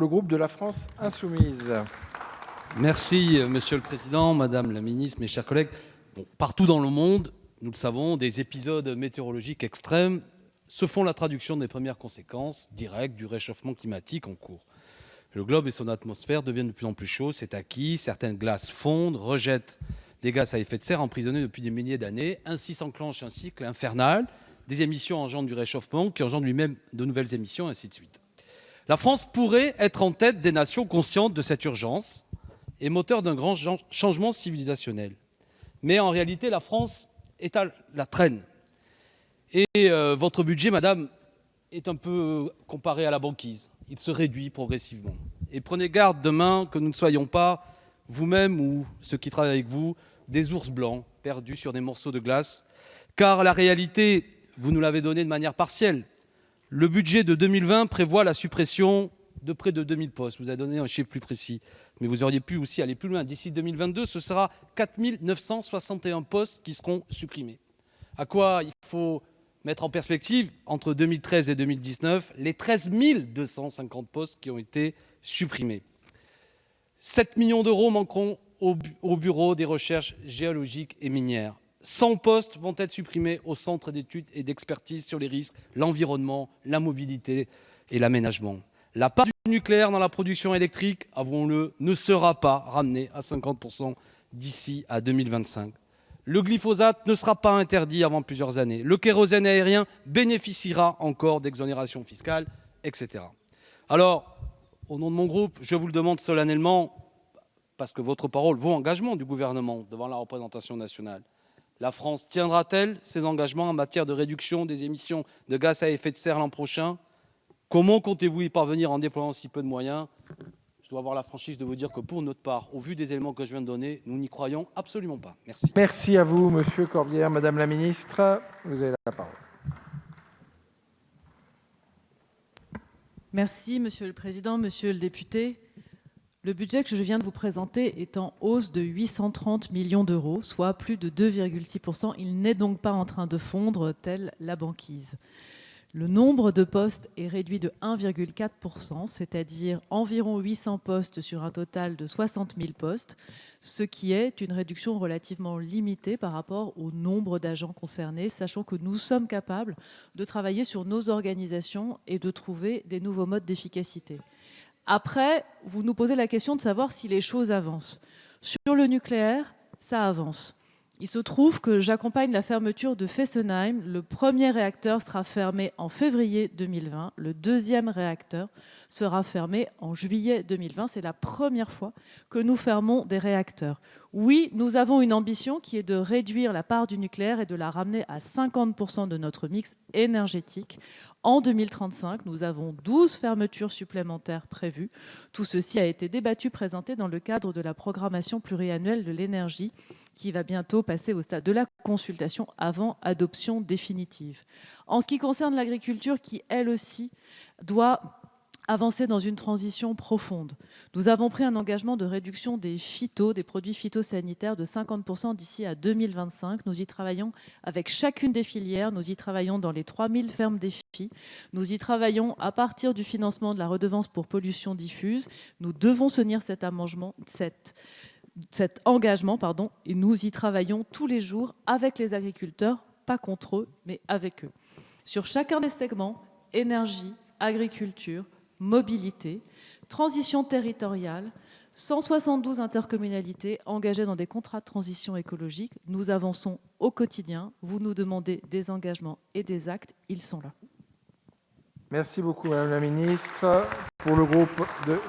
Le groupe de la France Insoumise. Merci, Monsieur le Président, Madame la Ministre, mes chers collègues. Bon, partout dans le monde, nous le savons, des épisodes météorologiques extrêmes se font la traduction des premières conséquences directes du réchauffement climatique en cours. Le globe et son atmosphère deviennent de plus en plus chauds, c'est acquis. Certaines glaces fondent, rejettent des gaz à effet de serre emprisonnés depuis des milliers d'années. Ainsi s'enclenche un cycle infernal. Des émissions engendrent du réchauffement qui engendre lui-même de nouvelles émissions, ainsi de suite. La France pourrait être en tête des nations conscientes de cette urgence et moteur d'un grand changement civilisationnel. Mais en réalité, la France est à la traîne. Et votre budget, madame, est un peu comparé à la banquise. Il se réduit progressivement. Et prenez garde demain que nous ne soyons pas, vous-même ou ceux qui travaillent avec vous, des ours blancs perdus sur des morceaux de glace. Car la réalité, vous nous l'avez donnée de manière partielle. Le budget de 2020 prévoit la suppression de près de 2000 postes. Vous avez donné un chiffre plus précis. Mais vous auriez pu aussi aller plus loin. D'ici 2022, ce sera 4961 postes qui seront supprimés. À quoi il faut mettre en perspective, entre 2013 et 2019, les 13 250 postes qui ont été supprimés. 7 millions d'euros manqueront au bureau des recherches géologiques et minières. 100 postes vont être supprimés au centre d'études et d'expertise sur les risques, l'environnement, la mobilité et l'aménagement. La part du nucléaire dans la production électrique, avouons-le, ne sera pas ramenée à 50% d'ici à 2025. Le glyphosate ne sera pas interdit avant plusieurs années. Le kérosène aérien bénéficiera encore d'exonérations fiscales, etc. Alors, au nom de mon groupe, je vous le demande solennellement, parce que votre parole vaut engagement du gouvernement devant la représentation nationale. La France tiendra-t-elle ses engagements en matière de réduction des émissions de gaz à effet de serre l'an prochain? Comment comptez-vous y parvenir en déployant si peu de moyens? Je dois avoir la franchise de vous dire que pour notre part, au vu des éléments que je viens de donner, nous n'y croyons absolument pas. Merci. Merci à vous, Monsieur Corbière. Madame la Ministre, vous avez la parole. Merci, Monsieur le Président, Monsieur le député. Le budget que je viens de vous présenter est en hausse de 830 millions d'euros, soit plus de 2,6%. Il n'est donc pas en train de fondre, telle la banquise. Le nombre de postes est réduit de 1,4%, c'est-à-dire environ 800 postes sur un total de 60 000 postes, ce qui est une réduction relativement limitée par rapport au nombre d'agents concernés, sachant que nous sommes capables de travailler sur nos organisations et de trouver des nouveaux modes d'efficacité. Après, vous nous posez la question de savoir si les choses avancent. Sur le nucléaire, ça avance. Il se trouve que j'accompagne la fermeture de Fessenheim. Le premier réacteur sera fermé en février 2020. Le deuxième réacteur sera fermé en juillet 2020. C'est la première fois que nous fermons des réacteurs. Oui, nous avons une ambition qui est de réduire la part du nucléaire et de la ramener à 50% de notre mix énergétique. En 2035, nous avons 12 fermetures supplémentaires prévues. Tout ceci a été débattu, présenté dans le cadre de la programmation pluriannuelle de l'énergie qui va bientôt passer au stade de la consultation avant adoption définitive. En ce qui concerne l'agriculture qui, elle aussi, doit avancer dans une transition profonde. Nous avons pris un engagement de réduction des produits phytosanitaires de 50% d'ici à 2025. Nous y travaillons avec chacune des filières. Nous y travaillons dans les 3000 fermes défis. Nous y travaillons à partir du financement de la redevance pour pollution diffuse. Nous devons tenir cet engagement, et nous y travaillons tous les jours avec les agriculteurs, pas contre eux, mais avec eux. Sur chacun des segments, énergie, agriculture, mobilité, transition territoriale, 172 intercommunalités engagées dans des contrats de transition écologique. Nous avançons au quotidien. Vous nous demandez des engagements et des actes. Ils sont là. Merci beaucoup, Madame la Ministre. Pour le groupe de